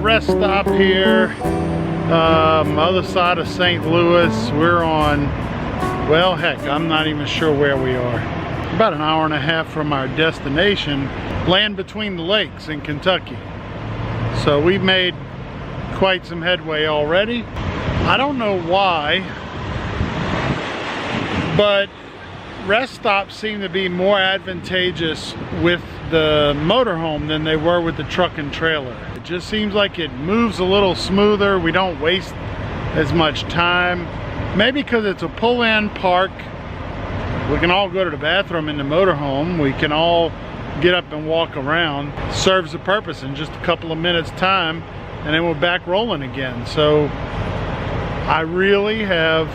rest stop here, other side of St. Louis. We're on, well, heck, I'm not even sure where we are. About an hour and a half from our destination, land between the lakes in Kentucky. So we've made quite some headway already. I don't know why, but rest stops seem to be more advantageous with the motorhome than they were with the truck and trailer. It just seems like it moves a little smoother. We don't waste as much time. Maybe because it's a pull-in park. We can all go to the bathroom in the motorhome. We can all get up and walk around. Serves a purpose in just a couple of minutes time, and then we're back rolling again. So I really have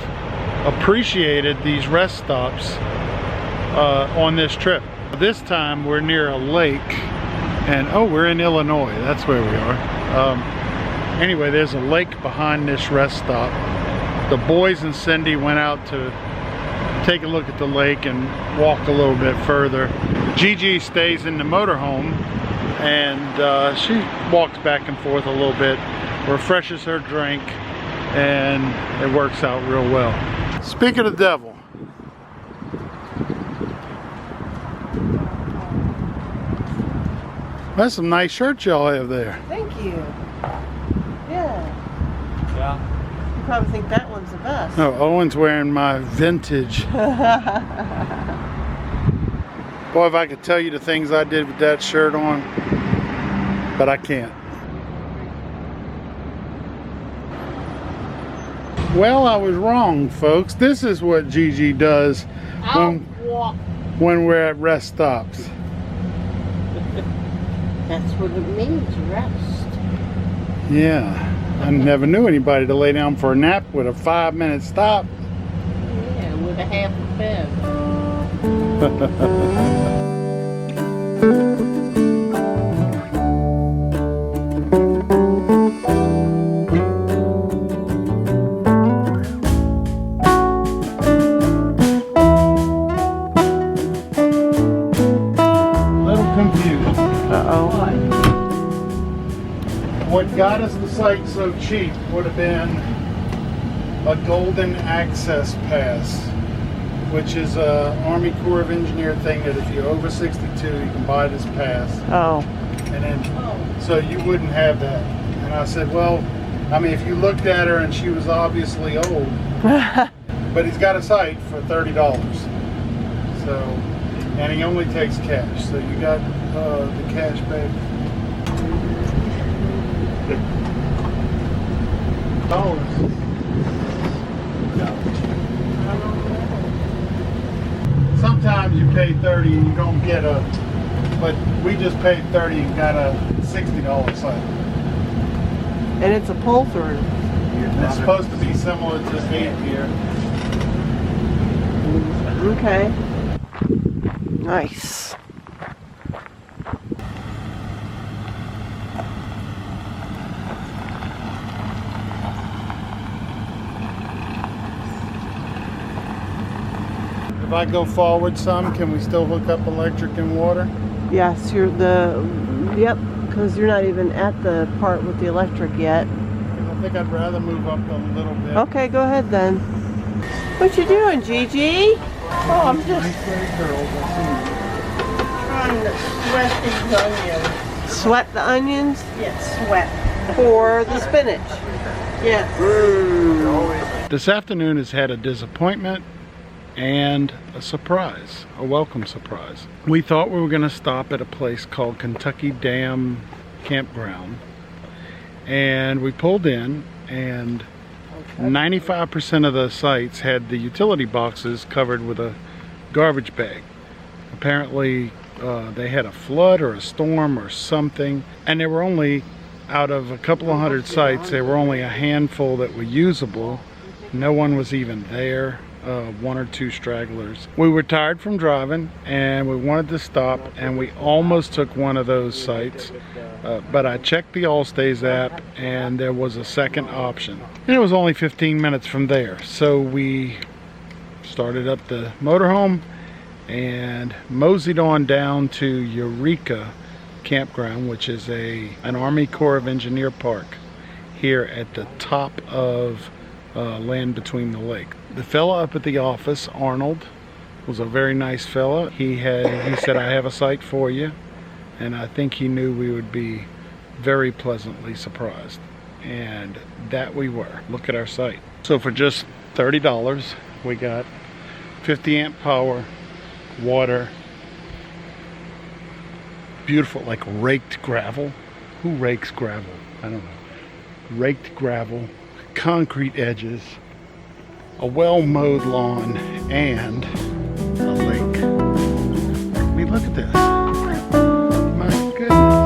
appreciated these rest stops on this trip. This time we're near a lake, and oh, we're in Illinois. That's where we are. Anyway, there's a lake behind this rest stop. The boys and Cindy went out to take a look at the lake and walk a little bit further. Gigi stays in the motorhome, and she walks back and forth a little bit, refreshes her drink, and it works out real well. Speak of the devil. That's some nice shirts y'all have there. Thank you. Yeah. You probably think that one's the best. Oh, Owen's wearing my vintage. Boy, if I could tell you the things I did with that shirt on, but I can't. Well, I was wrong, folks. This is what Gigi does when we're at rest stops. That's what it means, rest. Yeah. I never knew anybody to lay down for a nap with a 5-minute stop. Yeah, with a half a bed. What got us the site so cheap would have been a golden access pass, which is a Army Corps of Engineer thing that if you're over 62, you can buy this pass. Oh. And then, so you wouldn't have that. And I said, well, I mean, if you looked at her and she was obviously old, but he's got a site for $30. So, and he only takes cash. So you got the cash back. Sometimes you pay 30 and you don't get a, but we just paid 30 and got a $60 site. And it's a pull through. It's supposed to be similar to 8 here. Okay. Nice. If I go forward some, can we still hook up electric and water? Yes, yep, because you're not even at the part with the electric yet. I think I'd rather move up a little bit. Okay, go ahead then. What you doing, Gigi? Oh, I'm just trying to sweat these onions. Sweat the onions? Yes, sweat. For the spinach. Yes. This afternoon has had a disappointment and a surprise, a welcome surprise. We thought we were going to stop at a place called Kentucky Dam Campground, and we pulled in, and 95% of the sites had the utility boxes covered with a garbage bag. Apparently they had a flood or a storm or something, and there were only, out of a couple of hundred sites, there were only a handful that were usable. No one was even there. 1 or 2 stragglers. We were tired from driving and we wanted to stop, and we almost took one of those sites, but I checked the Allstays app and there was a second option, and it was only 15 minutes from there. So we started up the motorhome and moseyed on down to Eureka Campground, which is an Army Corps of Engineer park here at the top of land between the lake. The fella up at the office, Arnold, was a very nice fella. He said, "I have a site for you," and I think he knew we would be very pleasantly surprised, and that we were. Look at our site. So for just $30, we got 50 amp power, water, beautiful, like raked gravel. Who rakes gravel? I don't know. Raked gravel, concrete edges, a well-mowed lawn, and a lake. I mean, look at this. My goodness.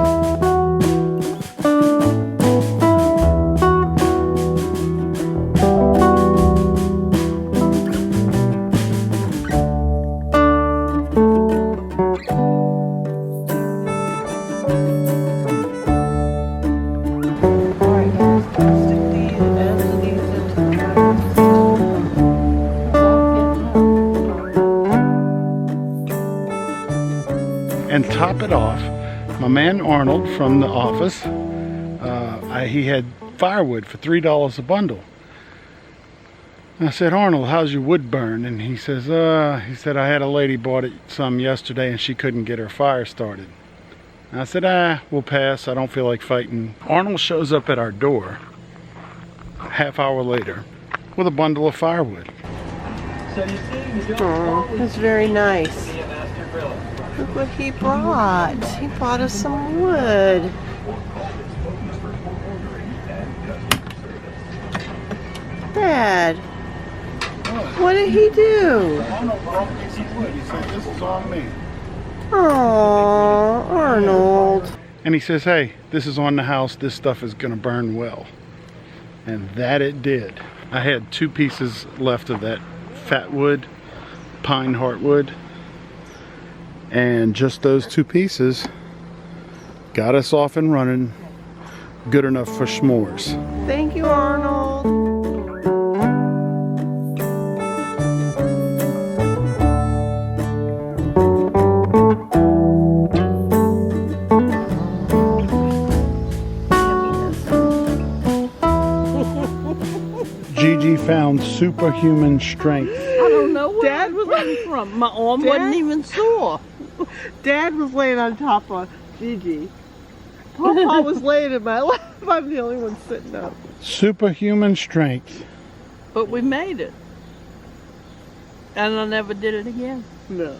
And top it off, my man Arnold from the office, he had firewood for $3 a bundle. And I said, "Arnold, how's your wood burn?" And he said, "I had a lady bought it some yesterday and she couldn't get her fire started." And I said, "We'll pass. I don't feel like fighting." Arnold shows up at our door a half hour later with a bundle of firewood. Oh, that's very nice. Look what he brought. He brought us some wood. Dad, what did he do? He said, "This is on me." Oh, Arnold. And he says, "Hey, this is on the house. This stuff is gonna burn well." And that it did. I had 2 pieces left of that fat wood, pine heartwood. And just those 2 pieces got us off and running, good enough for s'mores. Thank you, Arnold. Gigi found superhuman strength. I don't know where Dad was coming from. My arm wasn't even sore. Dad was laying on top of Gigi. Papa was laying in my lap. I'm the only one sitting up. Superhuman strength. But we made it. And I never did it again. No.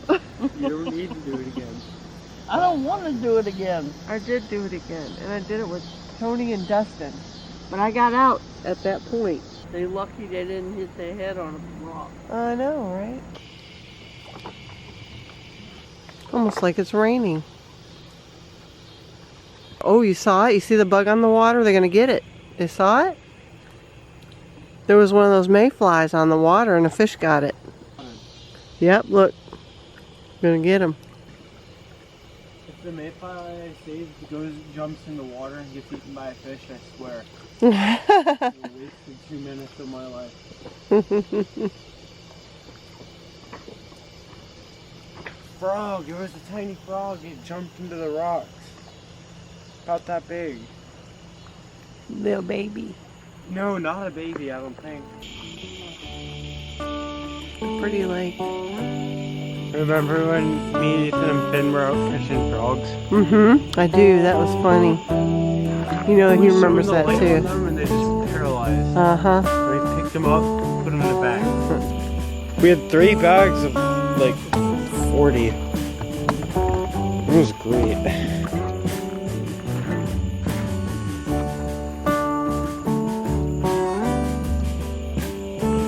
You don't need to do it again. I don't want to do it again. I did do it again, and I did it with Tony and Dustin. But I got out at that point. They're lucky they didn't hit their head on a rock. I know, right? Almost like it's raining. Oh, you saw it? You see the bug on the water? They're going to get it. They saw it? There was one of those mayflies on the water and a fish got it. Yep, look. Gonna get him. If the mayfly jumps in the water and gets eaten by a fish, I swear. I wasted 2 minutes of my life. Frog, it was a tiny frog. It jumped into the rocks. About that big. Little baby. No, not a baby, I don't think. Pretty lake. Remember when me, Ethan, and Finn were out fishing frogs? Mm-hmm. I do. That was funny. You know, he remembers that too. And they just paralyzed. Uh-huh. We picked them up, put them in a bag. We had 3 bags of like 40. It was great.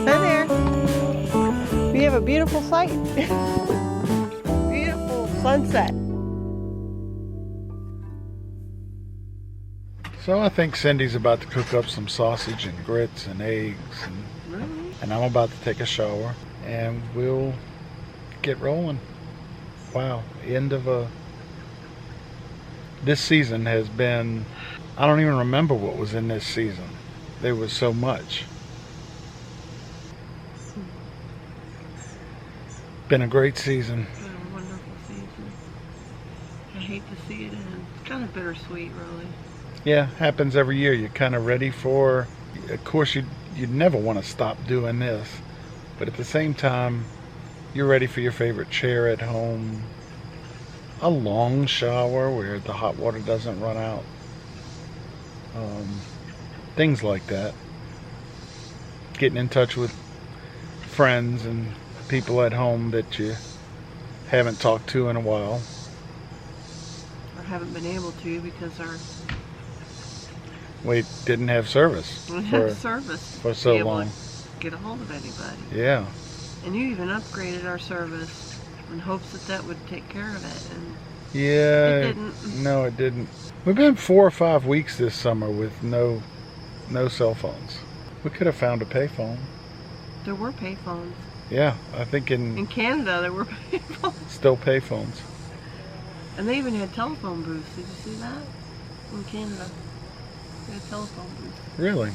Hi there. We have a beautiful sight. Beautiful sunset. So I think Cindy's about to cook up some sausage and grits and eggs, and I'm about to take a shower, and we'll get rolling. Wow, end of this season has been, I don't even remember what was in this season. There was so much. Been a great season. Been a wonderful season. hate to see it end. It's kind of bittersweet, really. Yeah, happens every year. You're kind of ready for, of course, you'd never want to stop doing this, but at the same time, you're ready for your favorite chair at home, a long shower where the hot water doesn't run out, things like that. Getting in touch with friends and people at home that you haven't talked to in a while. Or haven't been able to because We didn't have service for so long. Get a hold of anybody. Yeah. And you even upgraded our service in hopes that that would take care of it. And yeah. it didn't. No, it didn't. We've been 4 or 5 weeks this summer with no cell phones. We could have found a payphone. There were payphones. Yeah, I think in Canada there were payphones. Still payphones. And they even had telephone booths. Did you see that? In Canada. They had telephone booths. Really?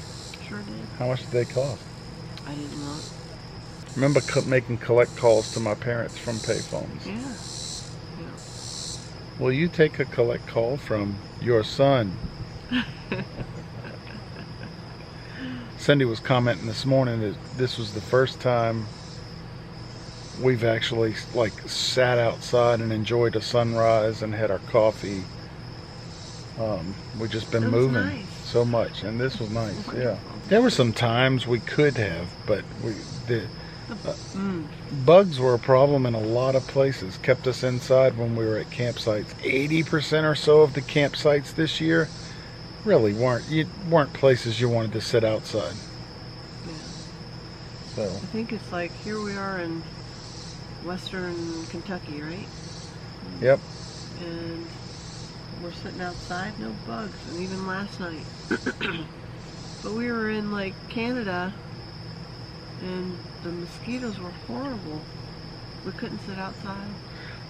Sure did. How much did they cost? I didn't know. Remember making collect calls to my parents from payphones. Yeah. Yeah. Will you take a collect call from your son? Cindy was commenting this morning that this was the first time we've actually like sat outside and enjoyed a sunrise and had our coffee. We've just been moving nice. So much, and this was nice. Yeah, there were some times we could have, but bugs were a problem in a lot of places. Kept us inside when we were at campsites. 80% or so of the campsites this year really weren't places you wanted to sit outside. Yeah. So I think it's like here we are in western Kentucky, right? Yep. And we're sitting outside, no bugs, and even last night. But we were in like Canada, and the mosquitoes were horrible. We couldn't sit outside.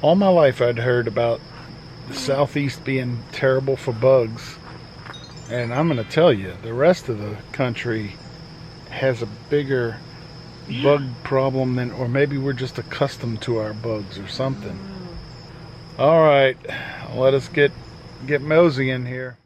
All my life I'd heard about the Southeast being terrible for bugs. And I'm going to tell you, the rest of the country has a bigger bug problem than, or maybe we're just accustomed to our bugs or something. All right, let us get mosey in here.